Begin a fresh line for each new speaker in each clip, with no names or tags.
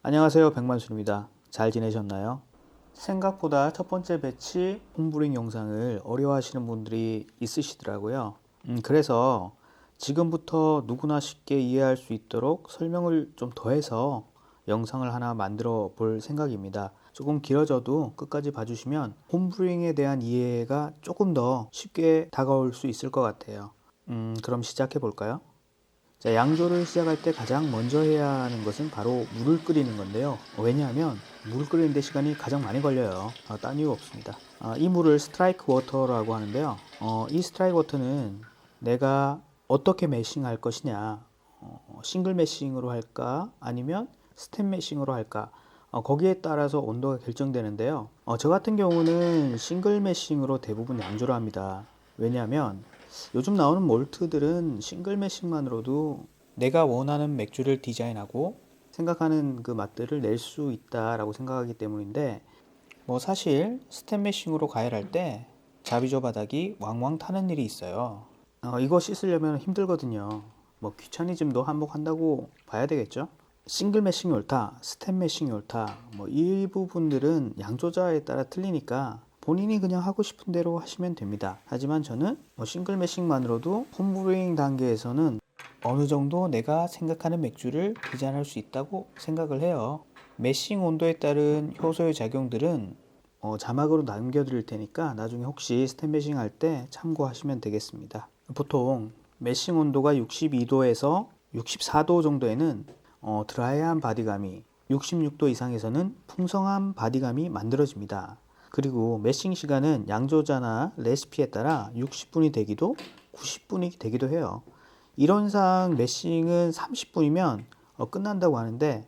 안녕하세요, 백만순입니다. 잘 지내셨나요? 생각보다 첫 번째 배치 홈브링 영상을 어려워하시는 분들이 있으시더라고요. 그래서 지금부터 누구나 쉽게 이해할 수 있도록 설명을 좀 더해서 영상을 하나 만들어 볼 생각입니다. 조금 길어져도 끝까지 봐주시면 홈브링에 대한 이해가 조금 더 쉽게 다가올 수 있을 것 같아요. 그럼 시작해 볼까요? 자, 양조를 시작할 때 가장 먼저 해야 하는 것은 바로 물을 끓이는 건데요. 왜냐하면 물을 끓이는데 시간이 가장 많이 걸려요. 딴 이유 없습니다. 이 물을 스트라이크 워터라고 하는데요. 이 스트라이크 워터는 내가 어떻게 매싱할 것이냐, 싱글 매싱으로 할까 아니면 스텝 매싱으로 할까, 거기에 따라서 온도가 결정되는데요. 저 같은 경우는 싱글 매싱으로 대부분 양조를 합니다. 왜냐하면 요즘 나오는 몰트들은 싱글 매싱만으로도 내가 원하는 맥주를 디자인하고 생각하는 그 맛들을 낼 수 있다라고 생각하기 때문인데, 사실 스텝 매싱으로 가열할 때 자비조 바닥이 왕왕 타는 일이 있어요. 이거 씻으려면 힘들거든요. 귀차니즘도 한몫한다고 봐야 되겠죠. 싱글 매싱이 옳다, 스텝 매싱이 옳다, 이 부분들은 양조자에 따라 틀리니까 본인이 그냥 하고 싶은 대로 하시면 됩니다. 하지만 저는 싱글 매싱만으로도 홈브루잉 단계에서는 어느 정도 내가 생각하는 맥주를 디자인할 수 있다고 생각을 해요. 매싱 온도에 따른 효소의 작용들은 자막으로 남겨드릴 테니까 나중에 혹시 스텝 매싱 할 때 참고하시면 되겠습니다. 보통 매싱 온도가 62도에서 64도 정도에는 드라이한 바디감이, 66도 이상에서는 풍성한 바디감이 만들어집니다. 그리고 매싱 시간은 양조자나 레시피에 따라 60분이 되기도 90분이 되기도 해요. 이론상 매싱은 30분이면 끝난다고 하는데,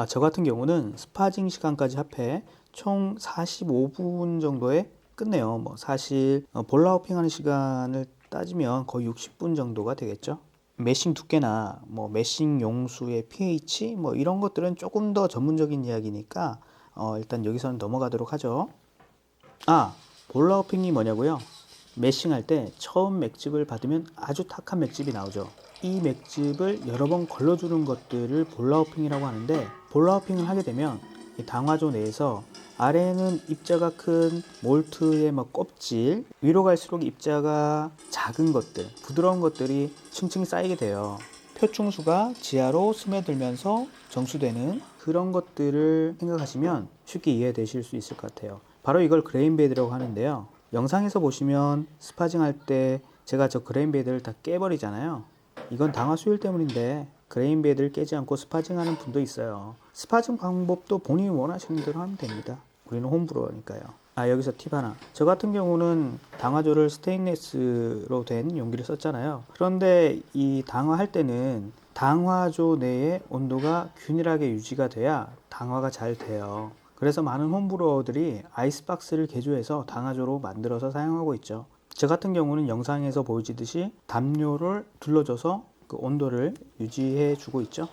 저 같은 경우는 스파징 시간까지 합해 총 45분 정도에 끝내요. 사실 볼라우핑 하는 시간을 따지면 거의 60분 정도가 되겠죠. 매싱 두께나 매싱 용수의 pH 이런 것들은 조금 더 전문적인 이야기니까 일단 여기서는 넘어가도록 하죠. 볼라우핑이 뭐냐고요? 매싱할 때 처음 맥집을 받으면 아주 탁한 맥집이 나오죠. 이 맥집을 여러 번 걸러주는 것들을 볼라우핑이라고 하는데, 볼라우핑을 하게 되면 이 당화조 내에서 아래에는 입자가 큰 몰트의 껍질, 위로 갈수록 입자가 작은 것들, 부드러운 것들이 층층 쌓이게 돼요. 표충수가 지하로 스며들면서 정수되는 그런 것들을 생각하시면 쉽게 이해되실 수 있을 것 같아요. 바로 이걸 그레인 베드라고 하는데요. 영상에서 보시면 스파징 할 때 제가 저 그레인 베드를 다 깨버리잖아요. 이건 당화 수율 때문인데 그레인 베드를 깨지 않고 스파징 하는 분도 있어요. 스파징 방법도 본인이 원하시는 대로 하면 됩니다. 우리는 홈브로니까요. 여기서 팁 하나. 저 같은 경우는 당화조를 스테인리스로 된 용기를 썼잖아요. 그런데 이 당화할 때는 당화조 내의 온도가 균일하게 유지가 돼야 당화가 잘 돼요. 그래서 많은 홈브로어들이 아이스박스를 개조해서 당화조로 만들어서 사용하고 있죠. 저 같은 경우는 영상에서 보여지듯이 담요를 둘러줘서 그 온도를 유지해 주고 있죠.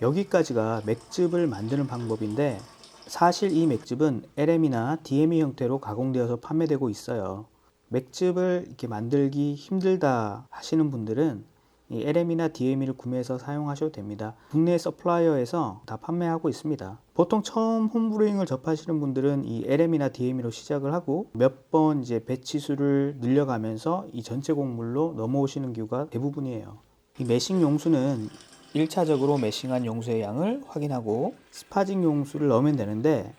여기까지가 맥즙을 만드는 방법인데, 사실 이 맥즙은 LM이나 DME 형태로 가공되어서 판매되고 있어요. 맥즙을 이렇게 만들기 힘들다 하시는 분들은 이 LM이나 DME를 구매해서 사용하셔도 됩니다. 국내 서플라이어에서 다 판매하고 있습니다. 보통 처음 홈브루잉을 접하시는 분들은 이 LM이나 DME로 시작을 하고 몇 번 이제 배치 수를 늘려가면서 이 전체 곡물로 넘어오시는 경우가 대부분이에요. 이 매싱 용수는 1차적으로 매싱한 용수의 양을 확인하고 스파징 용수를 넣으면 되는데,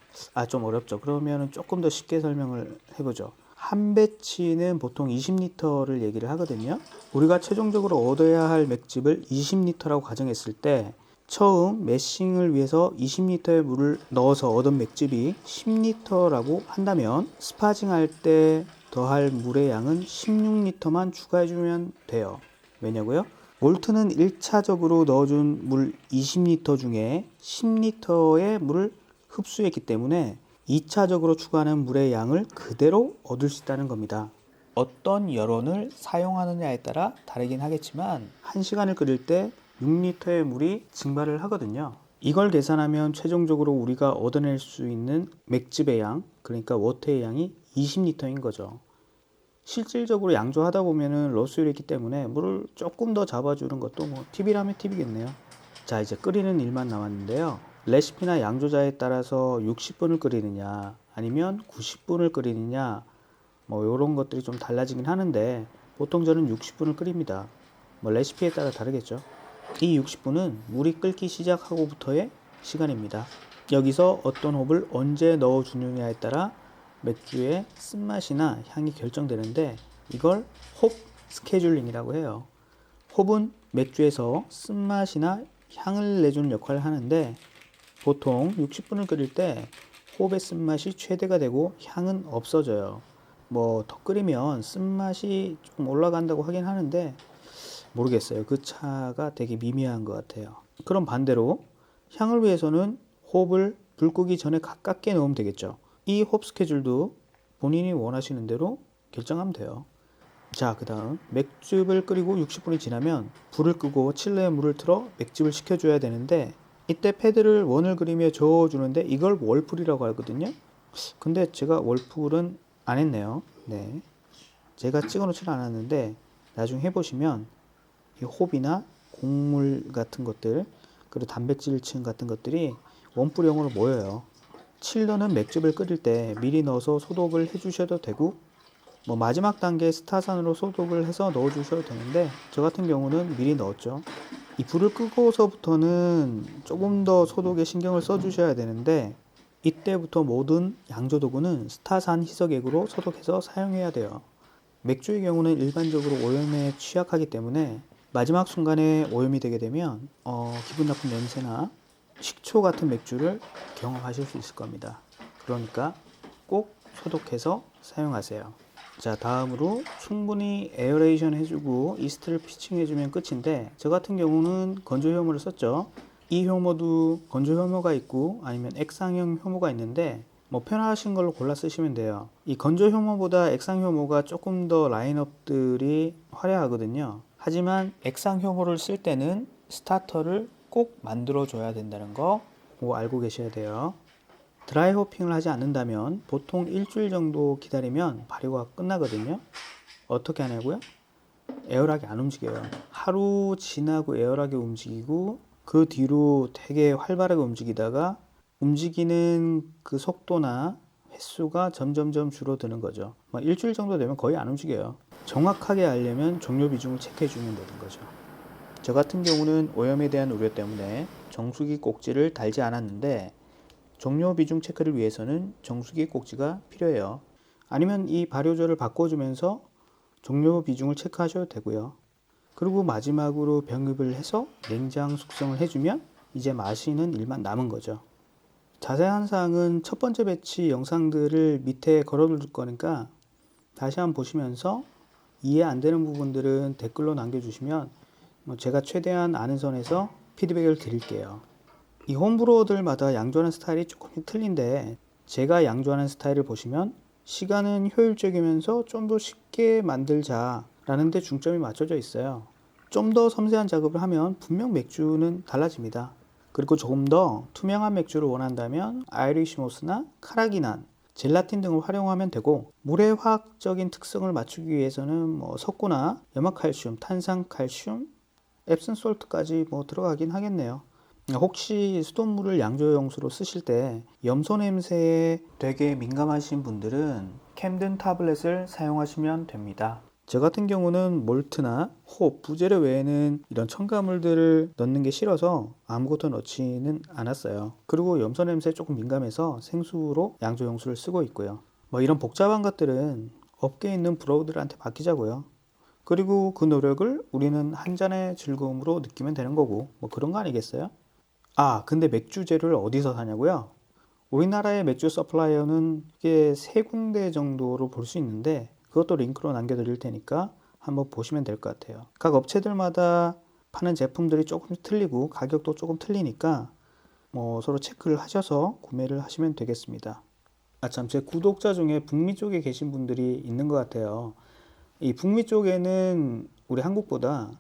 좀 어렵죠. 그러면 조금 더 쉽게 설명을 해보죠. 한 배치는 보통 20리터를 얘기를 하거든요. 우리가 최종적으로 얻어야 할 맥즙을 20리터라고 가정했을 때, 처음 매싱을 위해서 20리터의 물을 넣어서 얻은 맥즙이 10리터라고 한다면 스파징 할 때 더할 물의 양은 16리터만 추가해주면 돼요. 왜냐고요? 몰트는 1차적으로 넣어준 물 20리터 중에 10리터의 물을 흡수했기 때문에 2차적으로 추가하는 물의 양을 그대로 얻을 수 있다는 겁니다. 어떤 여론을 사용하느냐에 따라 다르긴 하겠지만 1시간을 끓일 때 6리터의 물이 증발을 하거든요. 이걸 계산하면 최종적으로 우리가 얻어낼 수 있는 맥즙의 양, 그러니까 워터의 양이 20리터인 거죠. 실질적으로 양조하다 보면은 로스율이 있기 때문에 물을 조금 더 잡아주는 것도 팁이라면 팁이겠네요. 자, 이제 끓이는 일만 남았는데요. 레시피나 양조자에 따라서 60분을 끓이느냐 아니면 90분을 끓이느냐 뭐 이런 것들이 좀 달라지긴 하는데 보통 저는 60분을 끓입니다. 뭐 레시피에 따라 다르겠죠. 이 60분은 물이 끓기 시작하고부터의 시간입니다. 여기서 어떤 홉을 언제 넣어주느냐에 따라 맥주의 쓴맛이나 향이 결정되는데 이걸 홉 스케줄링이라고 해요. 홉은 맥주에서 쓴맛이나 향을 내주는 역할을 하는데 보통 60분을 끓일 때 홉의 쓴맛이 최대가 되고 향은 없어져요. 뭐 더 끓이면 쓴맛이 좀 올라간다고 하긴 하는데 모르겠어요. 그 차가 되게 미미한 것 같아요. 그럼 반대로 향을 위해서는 홉을 불 끄기 전에 가깝게 넣으면 되겠죠. 이 홉 스케줄도 본인이 원하시는 대로 결정하면 돼요. 자, 그 다음 맥즙을 끓이고 60분이 지나면 불을 끄고 칠레에 물을 틀어 맥즙을 식혀줘야 되는데 이때 패드를 원을 그리며 저어주는데 이걸 월풀이라고 하거든요. 근데 제가 월풀은 안 했네요. 네, 제가 찍어놓지는 않았는데 나중에 해보시면 이 홉이나 곡물 같은 것들 그리고 단백질층 같은 것들이 원뿔형으로 모여요. 칠러는 맥즙을 끓일 때 미리 넣어서 소독을 해주셔도 되고 뭐 마지막 단계 스타산으로 소독을 해서 넣어주셔도 되는데 저 같은 경우는 미리 넣었죠. 이 불을 끄고서부터는 조금 더 소독에 신경을 써주셔야 되는데 이때부터 모든 양조도구는 스타산 희석액으로 소독해서 사용해야 돼요. 맥주의 경우는 일반적으로 오염에 취약하기 때문에 마지막 순간에 오염이 되게 되면 기분 나쁜 냄새나 식초 같은 맥주를 경험하실 수 있을 겁니다. 그러니까 꼭 소독해서 사용하세요. 자, 다음으로 충분히 에어레이션 해주고 이스트를 피칭해주면 끝인데 저 같은 경우는 건조 효모를 썼죠. 이 효모도 건조 효모가 있고 아니면 액상형 효모가 있는데 뭐 편하신 걸로 골라 쓰시면 돼요. 이 건조 효모보다 액상 효모가 조금 더 라인업들이 화려하거든요. 하지만 액상 효모를 쓸 때는 스타터를 꼭 만들어 줘야 된다는 거 알고 계셔야 돼요. 드라이 호핑을 하지 않는다면 보통 일주일 정도 기다리면 발효가 끝나거든요. 어떻게 하냐고요? 에어락이 안 움직여요. 하루 지나고 에어락이 움직이고 그 뒤로 되게 활발하게 움직이다가 움직이는 그 속도나 횟수가 점점점 줄어드는 거죠. 일주일 정도 되면 거의 안 움직여요. 정확하게 알려면 종료 비중을 체크해 주면 되는 거죠. 저 같은 경우는 오염에 대한 우려 때문에 정수기 꼭지를 달지 않았는데 종료 비중 체크를 위해서는 정수기 꼭지가 필요해요. 아니면 이 발효조를 바꿔주면서 종료 비중을 체크하셔도 되고요. 그리고 마지막으로 병입을 해서 냉장 숙성을 해주면 이제 마시는 일만 남은 거죠. 자세한 사항은 첫 번째 배치 영상들을 밑에 걸어둘 거니까 다시 한번 보시면서 이해 안 되는 부분들은 댓글로 남겨주시면 제가 최대한 아는 선에서 피드백을 드릴게요. 이 홈브로어들마다 양조하는 스타일이 조금 틀린데 제가 양조하는 스타일을 보시면 시간은 효율적이면서 좀 더 쉽게 만들자 라는 데 중점이 맞춰져 있어요. 좀 더 섬세한 작업을 하면 분명 맥주는 달라집니다. 그리고 조금 더 투명한 맥주를 원한다면 아이리쉬 모스나 카라기난, 젤라틴 등을 활용하면 되고 물의 화학적인 특성을 맞추기 위해서는 석고나 염화칼슘, 탄산칼슘, 앱슨 솔트까지 들어가긴 하겠네요. 혹시 수돗물을 양조용수로 쓰실 때 염소 냄새에 되게 민감하신 분들은 캠든 타블렛을 사용하시면 됩니다. 저 같은 경우는 몰트나 홉, 부재료 외에는 이런 첨가물들을 넣는 게 싫어서 아무것도 넣지는 않았어요. 그리고 염소 냄새에 조금 민감해서 생수로 양조용수를 쓰고 있고요. 이런 복잡한 것들은 업계에 있는 브로우들한테 맡기자고요. 그리고 그 노력을 우리는 한 잔의 즐거움으로 느끼면 되는 거고 그런 거 아니겠어요? 근데 맥주 재료를 어디서 사냐고요? 우리나라의 맥주 서플라이어는 이게 3군데 정도로 볼 수 있는데 그것도 링크로 남겨드릴 테니까 한번 보시면 될 것 같아요. 각 업체들마다 파는 제품들이 조금 틀리고 가격도 조금 틀리니까 서로 체크를 하셔서 구매를 하시면 되겠습니다. 제 구독자 중에 북미 쪽에 계신 분들이 있는 것 같아요. 이 북미 쪽에는 우리 한국보다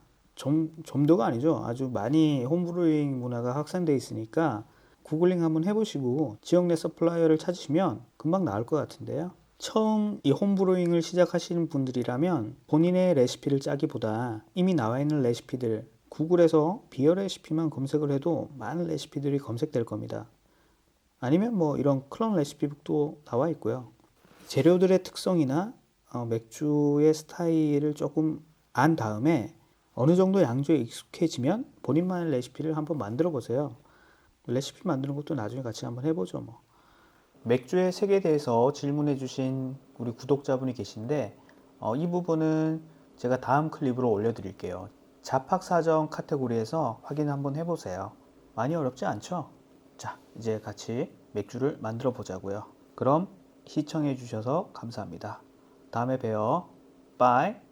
점도가 아니죠. 아주 많이 홈브루잉 문화가 확산되어 있으니까 구글링 한번 해보시고 지역 내 서플라이어를 찾으시면 금방 나올 것 같은데요. 처음 이 홈브루잉을 시작하시는 분들이라면 본인의 레시피를 짜기보다 이미 나와 있는 레시피들 구글에서 비어 레시피만 검색을 해도 많은 레시피들이 검색될 겁니다. 아니면 뭐 이런 클론 레시피북도 나와 있고요. 재료들의 특성이나 맥주의 스타일을 조금 안 다음에 어느 정도 양주에 익숙해지면 본인만의 레시피를 한번 만들어 보세요. 레시피 만드는 것도 나중에 같이 한번 해보죠 뭐. 맥주의 색에 대해서 질문해 주신 우리 구독자분이 계신데 이 부분은 제가 다음 클립으로 올려드릴게요. 잡학사정 카테고리에서 확인 한번 해보세요. 많이 어렵지 않죠? 자, 이제 같이 맥주를 만들어 보자고요. 그럼 시청해 주셔서 감사합니다. 다음에 봬요. 빠이.